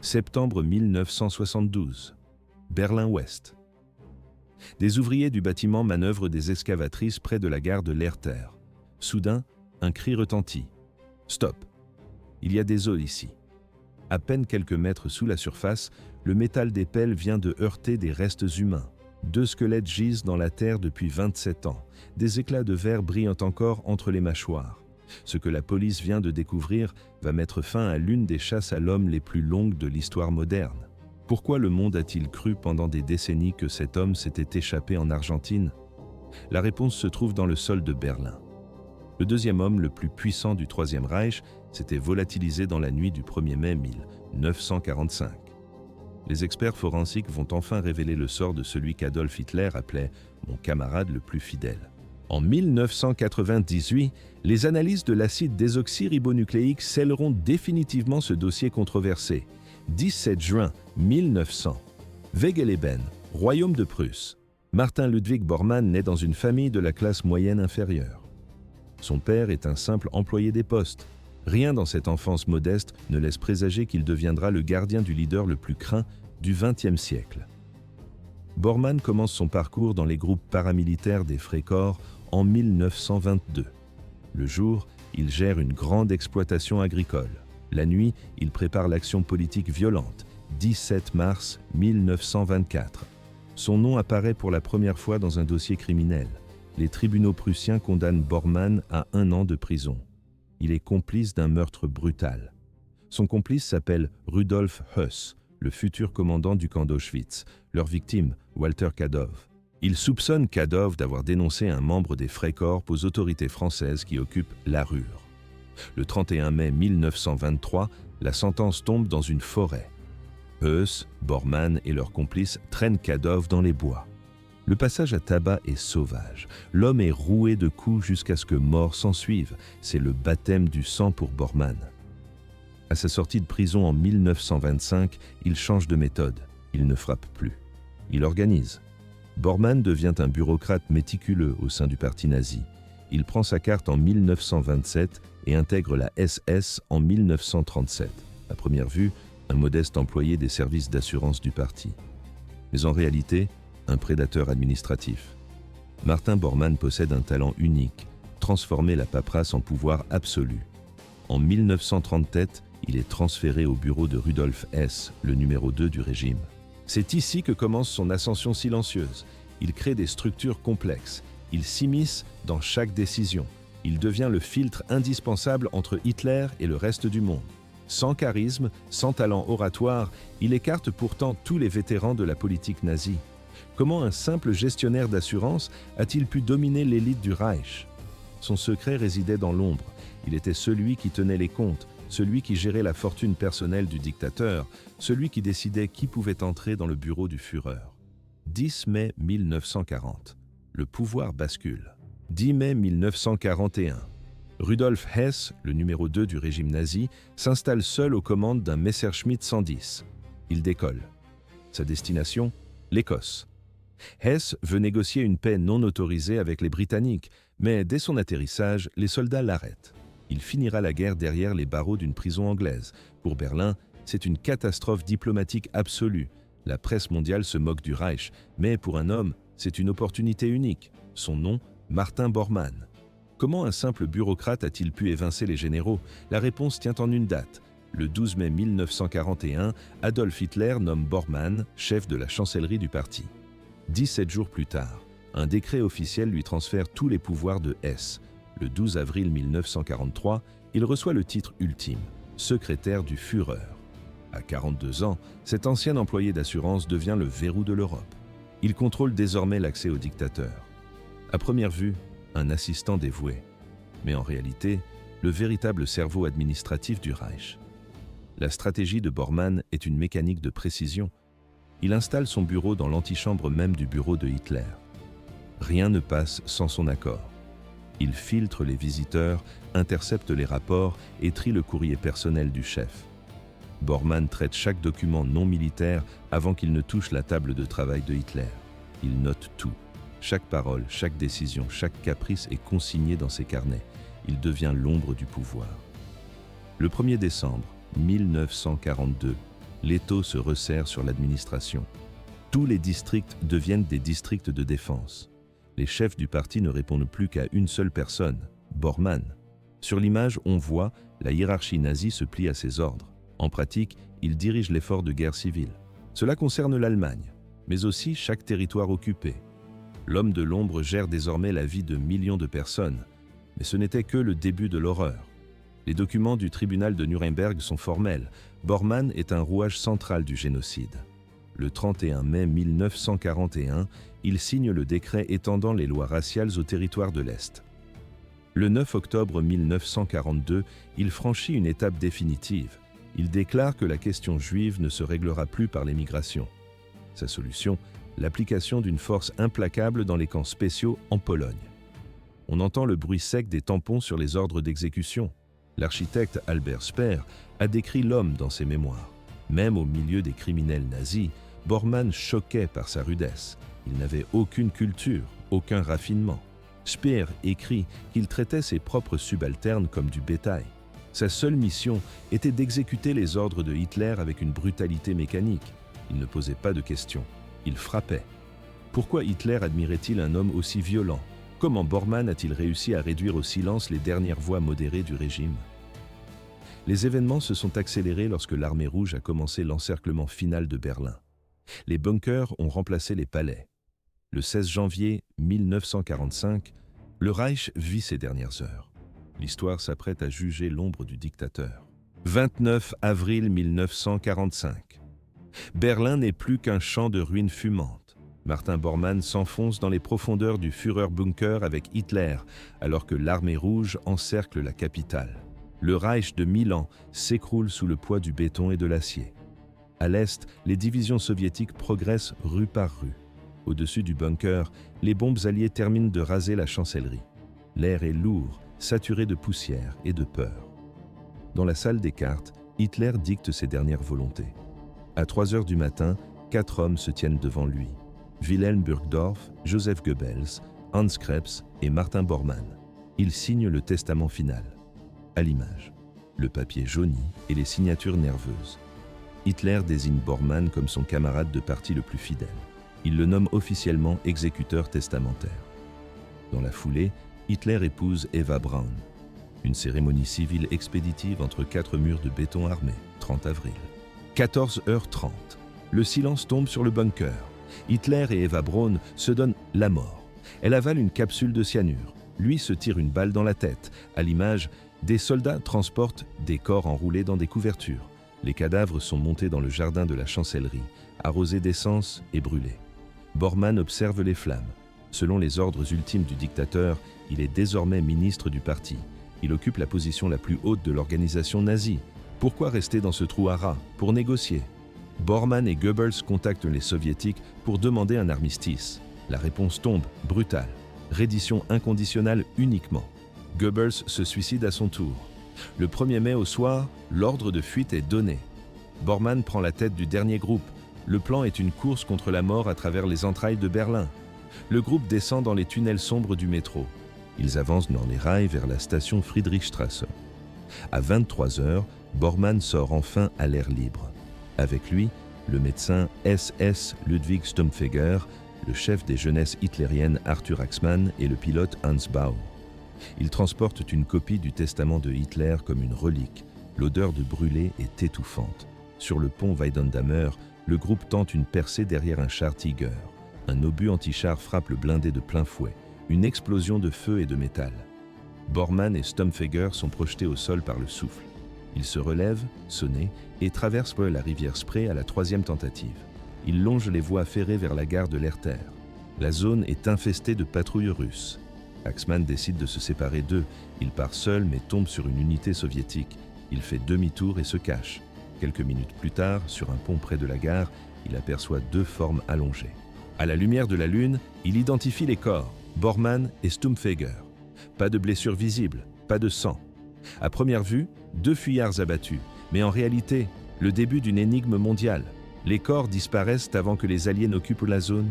Septembre 1972. Berlin-Ouest. Des ouvriers du bâtiment manœuvrent des excavatrices près de la gare de l'Erter. Soudain, un cri retentit. « Stop ! Il y a des os ici. » À peine quelques mètres sous la surface, le métal des pelles vient de heurter des restes humains. 2 squelettes gisent dans la terre depuis 27 ans. Des éclats de verre brillent encore entre les mâchoires. Ce que la police vient de découvrir va mettre fin à l'une des chasses à l'homme les plus longues de l'histoire moderne. Pourquoi le monde a-t-il cru pendant des décennies que cet homme s'était échappé en Argentine? La réponse se trouve dans le sol de Berlin. Le deuxième homme le plus puissant du Troisième Reich s'était volatilisé dans la nuit du 1er mai 1945. Les experts forensiques vont enfin révéler le sort de celui qu'Adolf Hitler appelait « mon camarade le plus fidèle ». En 1998, les analyses de l'acide désoxyribonucléique scelleront définitivement ce dossier controversé. 17 juin 1900. Wegeleben, royaume de Prusse. Martin Ludwig Bormann naît dans une famille de la classe moyenne inférieure. Son père est un simple employé des postes. Rien dans cette enfance modeste ne laisse présager qu'il deviendra le gardien du leader le plus craint du XXe siècle. Bormann commence son parcours dans les groupes paramilitaires des Freikorps en 1922. Le jour, il gère une grande exploitation agricole. La nuit, il prépare l'action politique violente, 17 mars 1924. Son nom apparaît pour la première fois dans un dossier criminel. Les tribunaux prussiens condamnent Bormann à 1 an de prison. Il est complice d'un meurtre brutal. Son complice s'appelle Rudolf Höss, le futur commandant du camp d'Auschwitz. Leur victime, Walter Kadov. Il soupçonne Kadov d'avoir dénoncé un membre des Freikorps aux autorités françaises qui occupent la Ruhr. Le 31 mai 1923, la sentence tombe dans une forêt. Höss, Bormann et leurs complices traînent Kadov dans les bois. Le passage à tabac est sauvage. L'homme est roué de coups jusqu'à ce que mort s'ensuive. C'est le baptême du sang pour Bormann. À sa sortie de prison en 1925, il change de méthode. Il ne frappe plus. Il organise. Bormann devient un bureaucrate méticuleux au sein du parti nazi. Il prend sa carte en 1927 et intègre la SS en 1937. À première vue, un modeste employé des services d'assurance du parti. Mais en réalité, un prédateur administratif. Martin Bormann possède un talent unique, transformer la paperasse en pouvoir absolu. En 1937, il est transféré au bureau de Rudolf Hess, le numéro 2 du régime. C'est ici que commence son ascension silencieuse. Il crée des structures complexes. Il s'immisce dans chaque décision. Il devient le filtre indispensable entre Hitler et le reste du monde. Sans charisme, sans talent oratoire, il écarte pourtant tous les vétérans de la politique nazie. Comment un simple gestionnaire d'assurance a-t-il pu dominer l'élite du Reich? Son secret résidait dans l'ombre. Il était celui qui tenait les comptes, celui qui gérait la fortune personnelle du dictateur, celui qui décidait qui pouvait entrer dans le bureau du Führer. 10 mai 1940. Le pouvoir bascule. 10 mai 1941. Rudolf Hess, le numéro 2 du régime nazi, s'installe seul aux commandes d'un Messerschmitt 110. Il décolle. Sa destination, l'Écosse. Hess veut négocier une paix non autorisée avec les Britanniques, mais dès son atterrissage, les soldats l'arrêtent. Il finira la guerre derrière les barreaux d'une prison anglaise. Pour Berlin, c'est une catastrophe diplomatique absolue. La presse mondiale se moque du Reich, mais pour un homme, c'est une opportunité unique. Son nom, Martin Bormann. Comment un simple bureaucrate a-t-il pu évincer les généraux? La réponse tient en une date. Le 12 mai 1941, Adolf Hitler nomme Bormann chef de la chancellerie du parti. 17 jours plus tard, un décret officiel lui transfère tous les pouvoirs de Hess. Le 12 avril 1943, il reçoit le titre ultime, secrétaire du Führer. À 42 ans, cet ancien employé d'assurance devient le verrou de l'Europe. Il contrôle désormais l'accès au dictateur. À première vue, un assistant dévoué. Mais en réalité, le véritable cerveau administratif du Reich. La stratégie de Bormann est une mécanique de précision. Il installe son bureau dans l'antichambre même du bureau de Hitler. Rien ne passe sans son accord. Il filtre les visiteurs, intercepte les rapports et trie le courrier personnel du chef. Bormann traite chaque document non militaire avant qu'il ne touche la table de travail de Hitler. Il note tout. Chaque parole, chaque décision, chaque caprice est consigné dans ses carnets. Il devient l'ombre du pouvoir. Le 1er décembre 1942, L'étau se resserre sur l'administration. Tous les districts deviennent des districts de défense. Les chefs du parti ne répondent plus qu'à une seule personne, Bormann. Sur l'image, on voit la hiérarchie nazie se plie à ses ordres. En pratique, il dirige l'effort de guerre civile. Cela concerne l'Allemagne, mais aussi chaque territoire occupé. L'homme de l'ombre gère désormais la vie de millions de personnes, mais ce n'était que le début de l'horreur. Les documents du tribunal de Nuremberg sont formels. Bormann est un rouage central du génocide. Le 31 mai 1941, il signe le décret étendant les lois raciales au territoire de l'Est. Le 9 octobre 1942, il franchit une étape définitive. Il déclare que la question juive ne se réglera plus par l'émigration. Sa solution, l'application d'une force implacable dans les camps spéciaux en Pologne. On entend le bruit sec des tampons sur les ordres d'exécution. L'architecte Albert Speer a décrit l'homme dans ses mémoires. Même au milieu des criminels nazis, Bormann choquait par sa rudesse. Il n'avait aucune culture, aucun raffinement. Speer écrit qu'il traitait ses propres subalternes comme du bétail. Sa seule mission était d'exécuter les ordres de Hitler avec une brutalité mécanique. Il ne posait pas de questions, il frappait. Pourquoi Hitler admirait-il un homme aussi violent? Comment Bormann a-t-il réussi à réduire au silence les dernières voix modérées du régime? Les événements se sont accélérés lorsque l'armée rouge a commencé l'encerclement final de Berlin. Les bunkers ont remplacé les palais. Le 16 janvier 1945, le Reich vit ses dernières heures. L'histoire s'apprête à juger l'ombre du dictateur. 29 avril 1945. Berlin n'est plus qu'un champ de ruines fumantes. Martin Bormann s'enfonce dans les profondeurs du Führerbunker avec Hitler, alors que l'armée rouge encercle la capitale. Le Reich de Milan s'écroule sous le poids du béton et de l'acier. À l'est, les divisions soviétiques progressent rue par rue. Au-dessus du bunker, les bombes alliées terminent de raser la chancellerie. L'air est lourd, saturé de poussière et de peur. Dans la salle des cartes, Hitler dicte ses dernières volontés. À 3 heures du matin, 4 hommes se tiennent devant lui. Wilhelm Burgdorf, Joseph Goebbels, Hans Krebs et Martin Bormann. Ils signent le testament final. À l'image, le papier jauni et les signatures nerveuses. Hitler désigne Bormann comme son camarade de parti le plus fidèle. Il le nomme officiellement exécuteur testamentaire. Dans la foulée, Hitler épouse Eva Braun. Une cérémonie civile expéditive entre 4 murs de béton armé, 30 avril. 14h30. Le silence tombe sur le bunker. Hitler et Eva Braun se donnent la mort. Elle avale une capsule de cyanure. Lui se tire une balle dans la tête. À l'image, des soldats transportent des corps enroulés dans des couvertures. Les cadavres sont montés dans le jardin de la chancellerie, arrosés d'essence et brûlés. Bormann observe les flammes. Selon les ordres ultimes du dictateur, il est désormais ministre du parti. Il occupe la position la plus haute de l'organisation nazie. Pourquoi rester dans ce trou à rats? Pour négocier. Bormann et Goebbels contactent les soviétiques pour demander un armistice. La réponse tombe, brutale. Reddition inconditionnelle uniquement. Goebbels se suicide à son tour. Le 1er mai au soir, l'ordre de fuite est donné. Bormann prend la tête du dernier groupe. Le plan est une course contre la mort à travers les entrailles de Berlin. Le groupe descend dans les tunnels sombres du métro. Ils avancent dans les rails vers la station Friedrichstraße. À 23h, Bormann sort enfin à l'air libre. Avec lui, le médecin SS Ludwig Stumpfegger, le chef des jeunesses hitlériennes Arthur Axmann et le pilote Hans Bauer. Ils transportent une copie du testament de Hitler comme une relique. L'odeur de brûlé est étouffante. Sur le pont Weidendammmer, le groupe tente une percée derrière un char Tiger. Un obus anti-char frappe le blindé de plein fouet. Une explosion de feu et de métal. Bormann et Stumpfegger sont projetés au sol par le souffle. Ils se relèvent, sonnés, et traversent la rivière Spree à la 3e tentative. Ils longent les voies ferrées vers la gare de l'Erter. La zone est infestée de patrouilles russes. Axmann décide de se séparer d'eux. Il part seul mais tombe sur une unité soviétique. Il fait demi-tour et se cache. Quelques minutes plus tard, sur un pont près de la gare, il aperçoit 2 formes allongées. À la lumière de la lune, il identifie les corps, Bormann et Stumpfegger. Pas de blessures visibles, pas de sang. À première vue, 2 fuyards abattus, mais en réalité, le début d'une énigme mondiale. Les corps disparaissent avant que les Alliés n'occupent la zone.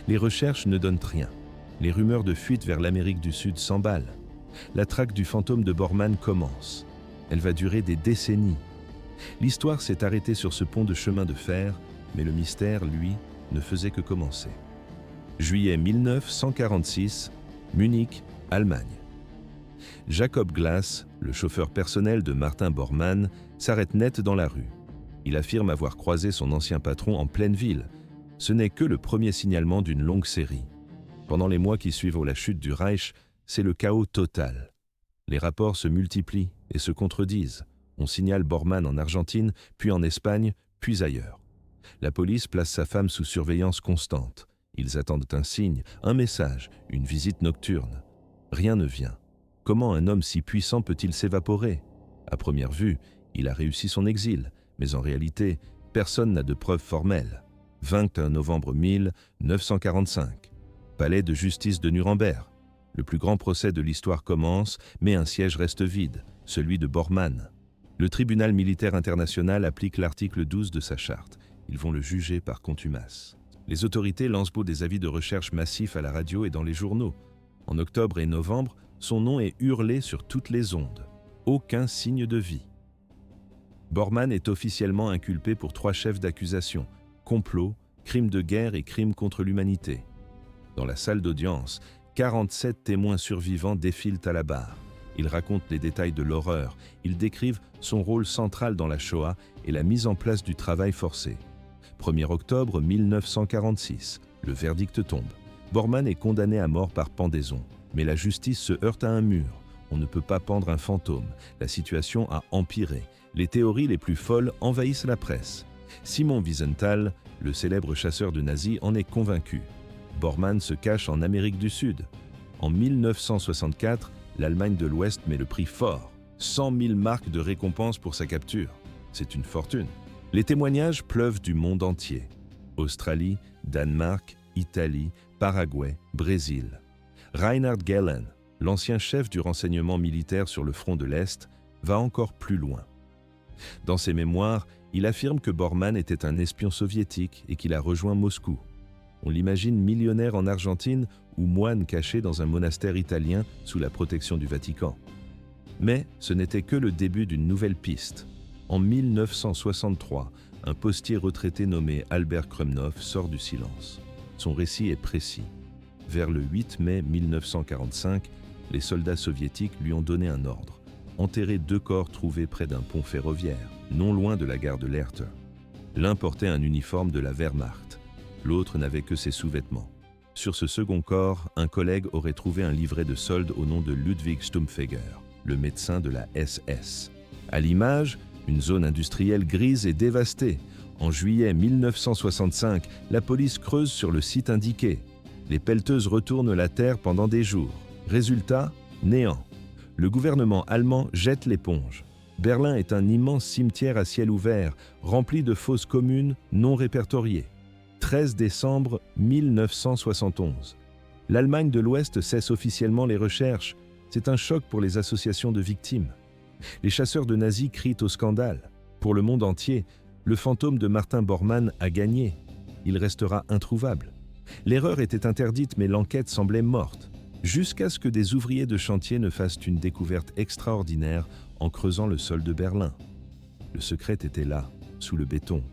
Les recherches ne donnent rien. Les rumeurs de fuite vers l'Amérique du Sud s'emballent. La traque du fantôme de Bormann commence. Elle va durer des décennies. L'histoire s'est arrêtée sur ce pont de chemin de fer, mais le mystère, lui, ne faisait que commencer. Juillet 1946, Munich, Allemagne. Jacob Glass, le chauffeur personnel de Martin Bormann, s'arrête net dans la rue. Il affirme avoir croisé son ancien patron en pleine ville. Ce n'est que le premier signalement d'une longue série. Pendant les mois qui suivent la chute du Reich, c'est le chaos total. Les rapports se multiplient et se contredisent. On signale Bormann en Argentine, puis en Espagne, puis ailleurs. La police place sa femme sous surveillance constante. Ils attendent un signe, un message, une visite nocturne. Rien ne vient. Comment un homme si puissant peut-il s'évaporer? À première vue, il a réussi son exil, mais en réalité, personne n'a de preuves formelles. 21 novembre 1945. Palais de justice de Nuremberg. Le plus grand procès de l'histoire commence, mais un siège reste vide, celui de Bormann. Le tribunal militaire international applique l'article 12 de sa charte. Ils vont le juger par contumace. Les autorités lancent des avis de recherche massifs à la radio et dans les journaux. En octobre et novembre, son nom est hurlé sur toutes les ondes. Aucun signe de vie. Bormann est officiellement inculpé pour 3 chefs d'accusation: complot, crime de guerre et crime contre l'humanité. Dans la salle d'audience, 47 témoins survivants défilent à la barre. Ils racontent les détails de l'horreur, ils décrivent son rôle central dans la Shoah et la mise en place du travail forcé. 1er octobre 1946, le verdict tombe. Bormann est condamné à mort par pendaison, mais la justice se heurte à un mur. On ne peut pas pendre un fantôme. La situation a empiré. Les théories les plus folles envahissent la presse. Simon Wiesenthal, le célèbre chasseur de nazis, en est convaincu. Bormann se cache en Amérique du Sud. En 1964, l'Allemagne de l'Ouest met le prix fort. 100 000 marks de récompense pour sa capture. C'est une fortune. Les témoignages pleuvent du monde entier. Australie, Danemark, Italie, Paraguay, Brésil. Reinhard Gehlen, l'ancien chef du renseignement militaire sur le front de l'Est, va encore plus loin. Dans ses mémoires, il affirme que Bormann était un espion soviétique et qu'il a rejoint Moscou. On l'imagine millionnaire en Argentine ou moine caché dans un monastère italien sous la protection du Vatican. Mais ce n'était que le début d'une nouvelle piste. En 1963, un postier retraité nommé Albert Krumnov sort du silence. Son récit est précis. Vers le 8 mai 1945, les soldats soviétiques lui ont donné un ordre: enterrer 2 corps trouvés près d'un pont ferroviaire, non loin de la gare de Lehrte. L'un portait un uniforme de la Wehrmacht, l'autre n'avait que ses sous-vêtements. Sur ce second corps, un collègue aurait trouvé un livret de solde au nom de Ludwig Stumpfegger, le médecin de la SS. À l'image, une zone industrielle grise et dévastée. En juillet 1965, la police creuse sur le site indiqué. Les pelleteuses retournent la terre pendant des jours. Résultat, néant. Le gouvernement allemand jette l'éponge. Berlin est un immense cimetière à ciel ouvert, rempli de fosses communes non répertoriées. 13 décembre 1971. L'Allemagne de l'Ouest cesse officiellement les recherches. C'est un choc pour les associations de victimes. Les chasseurs de nazis crient au scandale. Pour le monde entier, le fantôme de Martin Bormann a gagné. Il restera introuvable. L'erreur était interdite, mais l'enquête semblait morte, jusqu'à ce que des ouvriers de chantier ne fassent une découverte extraordinaire en creusant le sol de Berlin. Le secret était là, sous le béton.